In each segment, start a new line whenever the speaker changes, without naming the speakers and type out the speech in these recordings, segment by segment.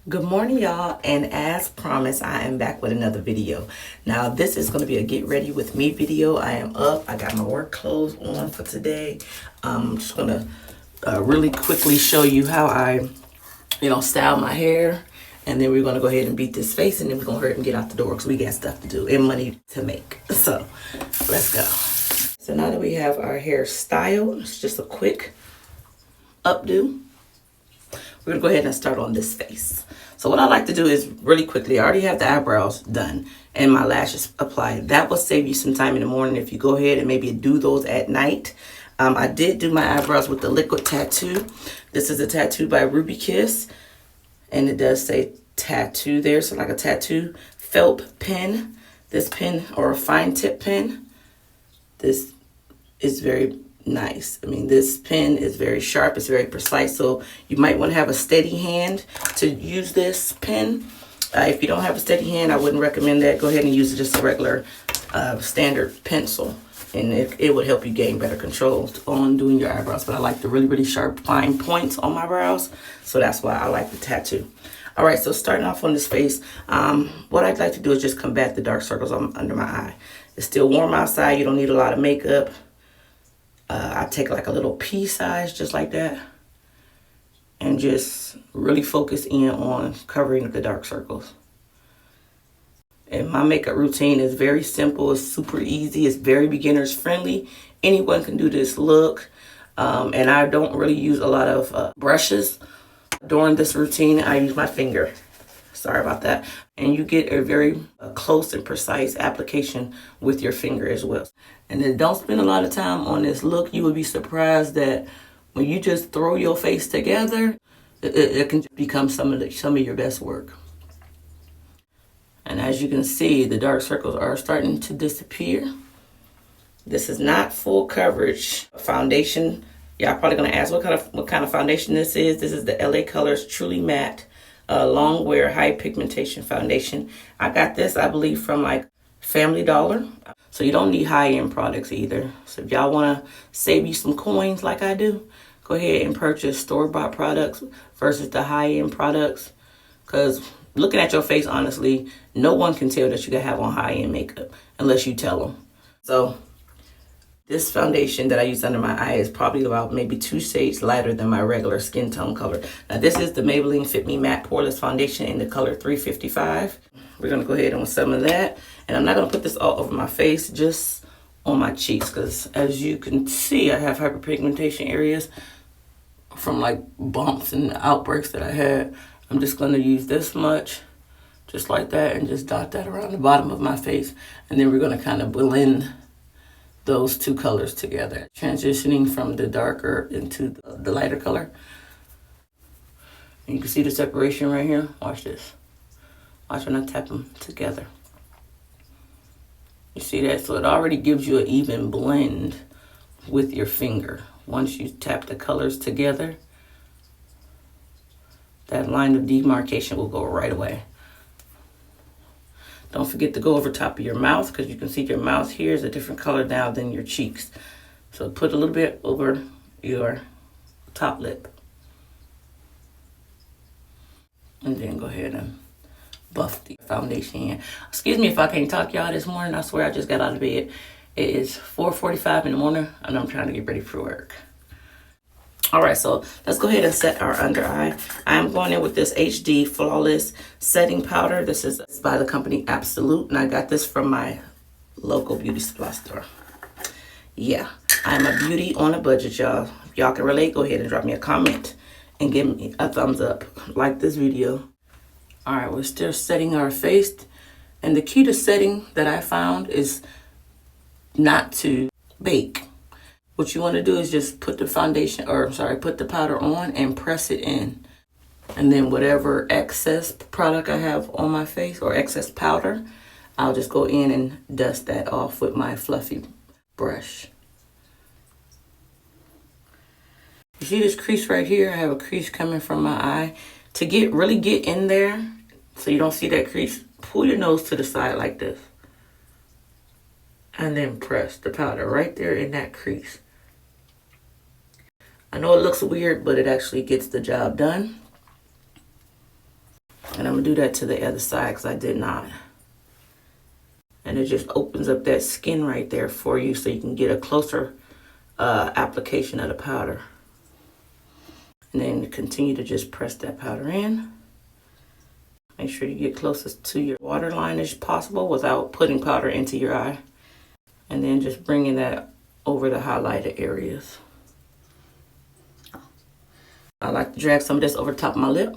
Good morning, y'all, and as promised, I am back with another video. Now, this is going to be a get ready with me video. I am up. I got my work clothes on for today. I'm just going to really quickly show you how I, style my hair. And then we're going to go ahead and beat this face, and then we're going to hurry and get out the door because we got stuff to do and money to make. So, let's go. So now that we have our hair styled, it's just a quick updo. We're gonna go ahead and start on this face. So what I like to do is really quickly, I already have the eyebrows done and my lashes applied. That will save you some time in the morning if you go ahead and maybe do those at night. I did do my eyebrows with the liquid tattoo. This is a tattoo by Ruby Kiss, and it does say tattoo there, so like a tattoo felt pen. This pen, or a fine tip pen, this is very nice. I mean, this pen is very sharp, it's very precise, so you might want to have a steady hand to use this pen. If you don't have a steady hand, I wouldn't recommend that. Go ahead and use just a regular standard pencil, and it would help you gain better control on doing your eyebrows. But I like the really sharp fine points on my brows, so that's why I like the tattoo. All right, so starting off on this face, what I'd like to do is just combat the dark circles under my eye. It's still warm outside, you don't need a lot of makeup. I take like a little pea size, just like that, and just really focus in on covering the dark circles. And my makeup routine is very simple. It's super easy. It's very beginners friendly. Anyone can do this look. And I don't really use a lot of brushes during this routine. I use my finger. Sorry about that. And you get a very close and precise application with your finger as well. And then don't spend a lot of time on this look. You will be surprised that when you just throw your face together, it can become some of your best work. And as you can see, the dark circles are starting to disappear. This is not full coverage foundation. Y'all probably gonna ask what kind of foundation this is. This is the LA Colors Truly Matte Long Wear High Pigmentation Foundation. I got this, I believe, from like Family Dollar. So you don't need high-end products either. So if y'all want to save you some coins like I do, go ahead and purchase store-bought products versus the high-end products. Because looking at your face, honestly, no one can tell that you can have on high-end makeup unless you tell them. So this foundation that I use under my eye is probably about maybe 2 shades lighter than my regular skin tone color. Now this is the Maybelline Fit Me Matte Poreless Foundation in the color 355. We're going to go ahead and with some of that. And I'm not going to put this all over my face, just on my cheeks. Because as you can see, I have hyperpigmentation areas from like bumps and outbreaks that I had. I'm just going to use this much, just like that, and just dot that around the bottom of my face. And then we're going to kind of blend those two colors together, transitioning from the darker into the lighter color. And you can see the separation right here. Watch this. Watch when I tap them together. You see that? So it already gives you an even blend with your finger. Once you tap the colors together, that line of demarcation will go right away. Don't forget to go over top of your mouth, because you can see your mouth here is a different color now than your cheeks. So put a little bit over your top lip. And then go ahead and buff the foundation in. Excuse me if I can't talk, y'all, this morning. I swear I just got out of bed. It is 4:45 in the morning, and I'm trying to get ready for work. All right, so let's go ahead and set our under eye. I'm going in with this HD Flawless Setting Powder. This is by the company Absolute, and I got this from my local beauty supply store. Yeah, I'm a beauty on a budget, y'all. If y'all can relate, go ahead and drop me a comment and give me a thumbs up. Like this video. All right, we're still setting our face. And the key to setting that I found is not to bake. What you want to do is just put the put the powder on and press it in. And then whatever excess product I have on my face or excess powder, I'll just go in and dust that off with my fluffy brush. You see this crease right here? I have a crease coming from my eye. To really get in there, so you don't see that crease, pull your nose to the side like this. And then press the powder right there in that crease. I know it looks weird, but it actually gets the job done. And I'm going to do that to the other side because I did not. And it just opens up that skin right there for you so you can get a closer application of the powder. And then continue to just press that powder in. Make sure you get closest to your waterline as possible without putting powder into your eye. And then just bringing that over the highlighted areas. I like to drag some of this over the top of my lip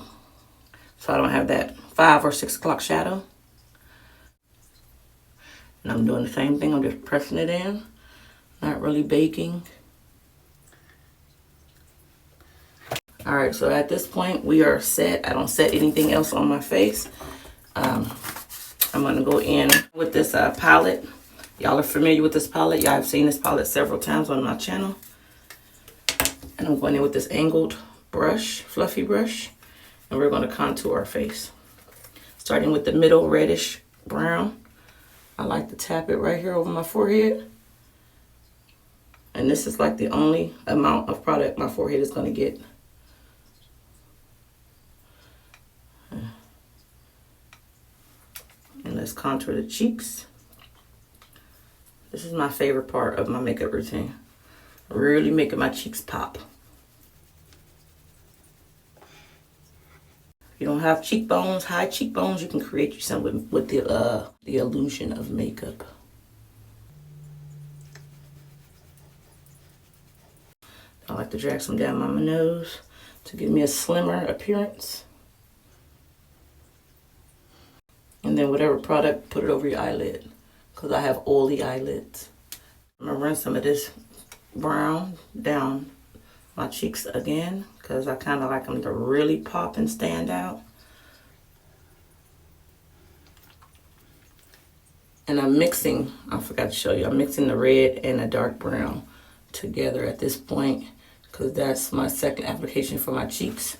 so I don't have that 5 or 6 o'clock shadow. And I'm doing the same thing. I'm just pressing it in, not really baking. All right, so at this point we are set. I don't set anything else on my face. I'm gonna go in with this palette. Y'all are familiar with this palette. Y'all have seen this palette several times on my channel. And I'm going in with this angled brush, fluffy brush, and we're gonna contour our face. Starting with the middle reddish brown. I like to tap it right here over my forehead. And this is like the only amount of product my forehead is gonna get. And let's contour the cheeks. This is my favorite part of my makeup routine. Really making my cheeks pop. If you don't have cheekbones, high cheekbones, you can create you some with the illusion of makeup. I like to drag some down my nose to give me a slimmer appearance. And then whatever product, put it over your eyelid. Because I have oily eyelids. I'm going to run some of this brown down my cheeks again. Because I kind of like them to really pop and stand out. And I'm mixing, I forgot to show you, I'm mixing the red and the dark brown together at this point. Because that's my second application for my cheeks.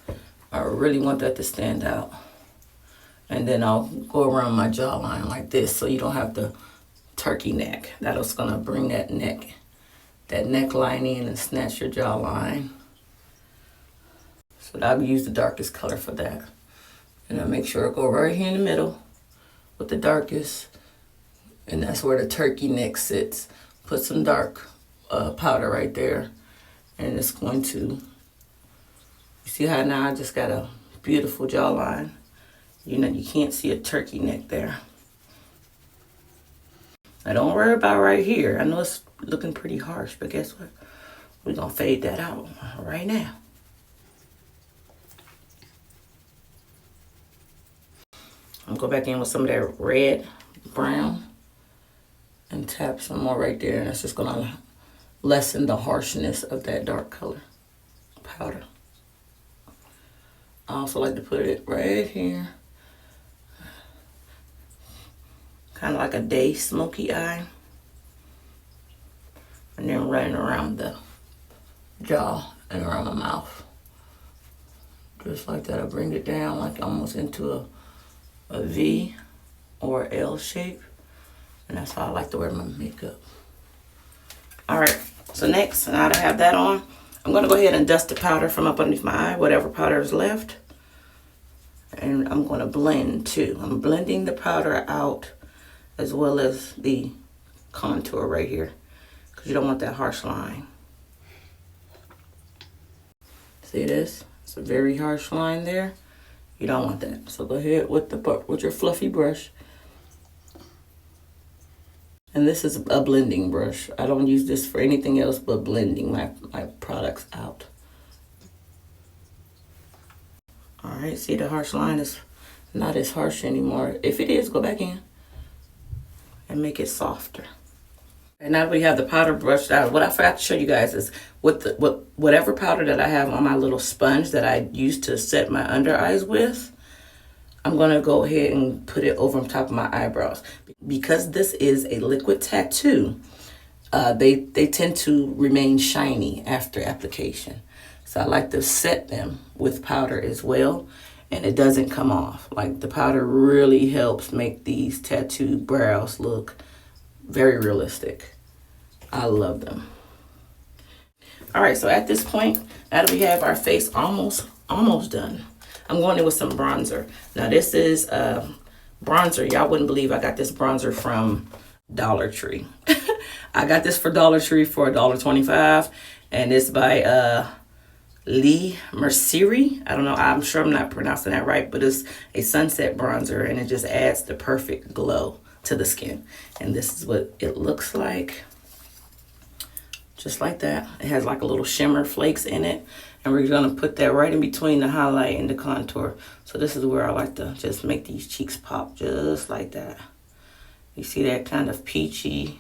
I really want that to stand out. And then I'll go around my jawline like this so you don't have the turkey neck. That's gonna bring that neckline in and snatch your jawline. So I'll use the darkest color for that. And I make sure I go right here in the middle with the darkest. And that's where the turkey neck sits. Put some dark powder right there. And it's going to, you see how now I just got a beautiful jawline. You know, you can't see a turkey neck there. Now don't worry about right here. I know it's looking pretty harsh, but guess what? We're gonna fade that out right now. I'm gonna go back in with some of that red, brown, and tap some more right there. And that's just gonna lessen the harshness of that dark color powder. I also like to put it right here. Kind of like a day smoky eye. And then running around the jaw and around my mouth. Just like that, I bring it down like almost into a V or L shape. And that's how I like to wear my makeup. All right, so next, now that I have that on, I'm gonna go ahead and dust the powder from up underneath my eye, whatever powder is left. And I'm gonna blend too. I'm blending the powder out as well as the contour right here, because you don't want that harsh line. See this? It's a very harsh line there. You don't want that. So go ahead with your fluffy brush. And this is a blending brush. I don't use this for anything else but blending my products out. All right, see the harsh line is not as harsh anymore. If it is, go back in and make it softer. And now that we have the powder brushed out, what I forgot to show you guys is whatever powder that I have on my little sponge that I use to set my under eyes with, I'm gonna go ahead and put it over on top of my eyebrows. Because this is a liquid tattoo, they tend to remain shiny after application. So I like to set them with powder as well, and it doesn't come off. Like, the powder really helps make these tattoo brows look very realistic. I love them. All right, so at this point, now that we have our face almost done, I'm going in with some bronzer. Now this is bronzer. Y'all wouldn't believe I got this bronzer from Dollar Tree. I got this for Dollar Tree for $1.25, and it's by Lee Mercier. I don't know. I'm sure I'm not pronouncing that right, but it's a sunset bronzer, and it just adds the perfect glow to the skin. And this is what it looks like. Just like that. It has like a little shimmer flakes in it. And we're going to put that right in between the highlight and the contour. So this is where I like to just make these cheeks pop just like that. You see that kind of peachy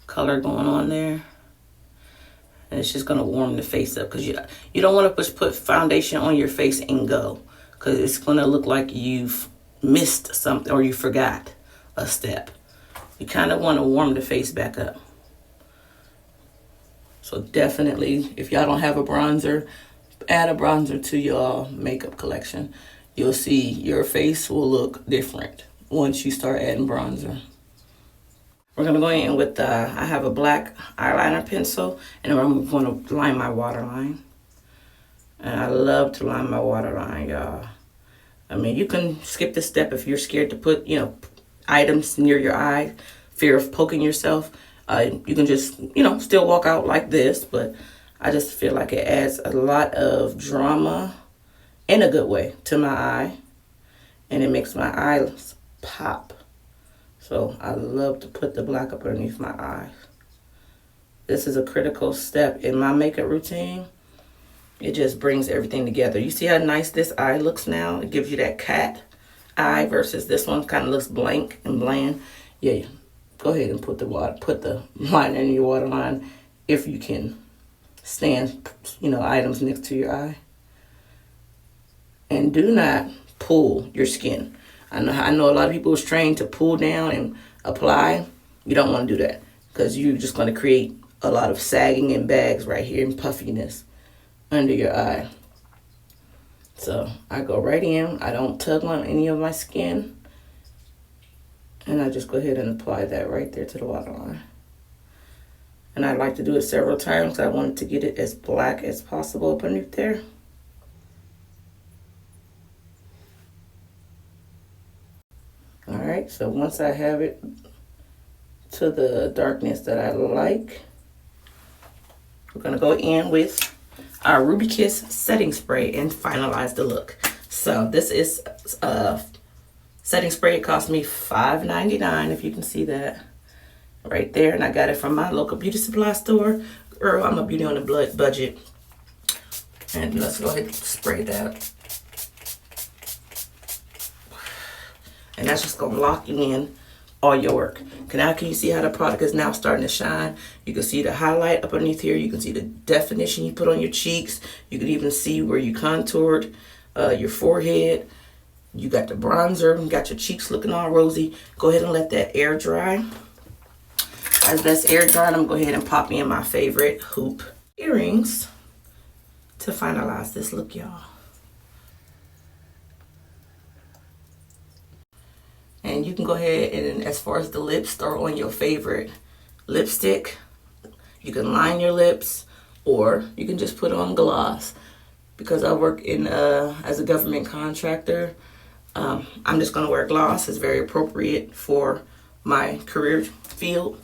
color going on there? And it's just going to warm the face up, because you don't want to just put foundation on your face and go, because it's going to look like you've missed something or you forgot a step. You kind of want to warm the face back up. So definitely, if y'all don't have a bronzer, add a bronzer to your makeup collection. You'll see your face will look different once you start adding bronzer. We're going to go in with, I have a black eyeliner pencil, and I'm going to line my waterline. And I love to line my waterline, y'all. I mean, you can skip this step if you're scared to put, items near your eye, fear of poking yourself. You can just, still walk out like this, but I just feel like it adds a lot of drama in a good way to my eye, and it makes my eyes pop. So I love to put the black up underneath my eyes. This is a critical step in my makeup routine. It just brings everything together. You see how nice this eye looks now? It gives you that cat eye versus this one kind of looks blank and bland. Yeah. Go ahead and put the liner in your waterline if you can stand, items next to your eye. And do not pull your skin. I know a lot of people is trained to pull down and apply. You don't want to do that, because you're just going to create a lot of sagging and bags right here and puffiness under your eye. So I go right in. I don't tug on any of my skin. And I just go ahead and apply that right there to the waterline. And I like to do it several times. I want to get it as black as possible up underneath there. Alright, so once I have it to the darkness that I like, we're going to go in with our Ruby Kiss setting spray and finalize the look. So this is setting spray. It cost me $5.99, if you can see that right there. And I got it from my local beauty supply store. Girl, I'm a beauty on the budget. And let's go ahead and spray that. And that's just going to lock in all your work. Now can you see how the product is now starting to shine? You can see the highlight up underneath here. You can see the definition you put on your cheeks. You can even see where you contoured your forehead. You got the bronzer, you got your cheeks looking all rosy. Go ahead and let that air dry. As that's air dried, I'm going to go ahead and pop in my favorite hoop earrings to finalize this look, y'all. And you can go ahead and, as far as the lips, throw on your favorite lipstick. You can line your lips, or you can just put on gloss. Because I work in as a government contractor, I'm just going to wear gloss. It's very appropriate for my career field.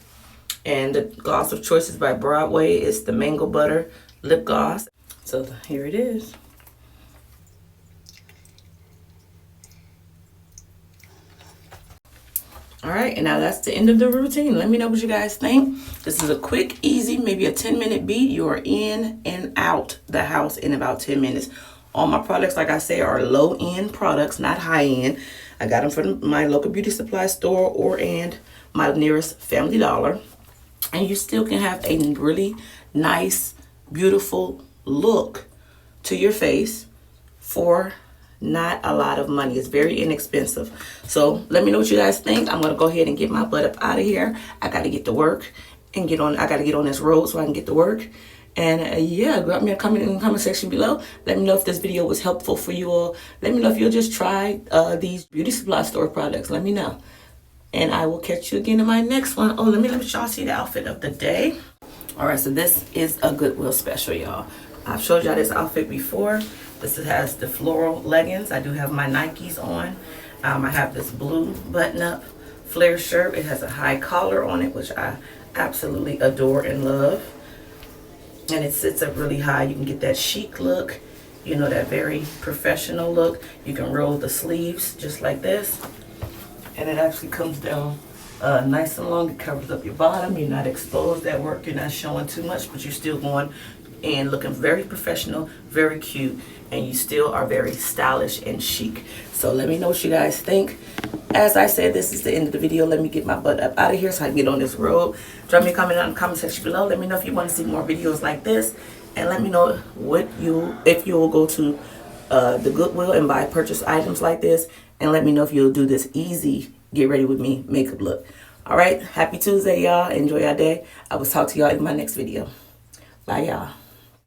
And the gloss of choice is by Broadway. It's the Mango Butter Lip Gloss. So here it is. All right, and now that's the end of the routine. Let me know what you guys think. This is a quick, easy, maybe a 10-minute beat. You are in and out the house in about 10 minutes. All my products, like I say, are low-end products, not high-end. I got them from my local beauty supply store and my nearest Family Dollar. And you still can have a really nice, beautiful look to your face for not a lot of money. It's very inexpensive. So let me know what you guys think. I'm going to go ahead and get my butt up out of here. I got to get to work and I got to get on this road so I can get to work. And yeah, drop me a comment in the comment section below. Let me know if this video was helpful for you all. Let me know if you'll just try these beauty supply store products. Let me know. And I will catch you again in my next one. Oh, let me let y'all see the outfit of the day. All right, so this is a Goodwill special, y'all. I've showed y'all this outfit before, This has the floral leggings. I do have my Nikes on. I have this blue button-up flare shirt. It has a high collar on it, which I absolutely adore and love. And it sits up really high. You can get that chic look, you know, that very professional look. You can roll the sleeves just like this. And it actually comes down nice and long. It covers up your bottom. You're not exposed at work. You're not showing too much, but you're still going and looking very professional, very cute, and you still are very stylish and chic. So let me know what you guys think. As I said, this is the end of the video. Let me get my butt up out of here so I can get on this road. Drop me a comment in the comment section below. Let me know if you want to see more videos like this, and let me know if you will go to the Goodwill and buy purchase items like this, and let me know if you'll do this easy get ready with me makeup look. All right, happy Tuesday, y'all. Enjoy your day. I will talk to y'all in my next video. Bye, y'all.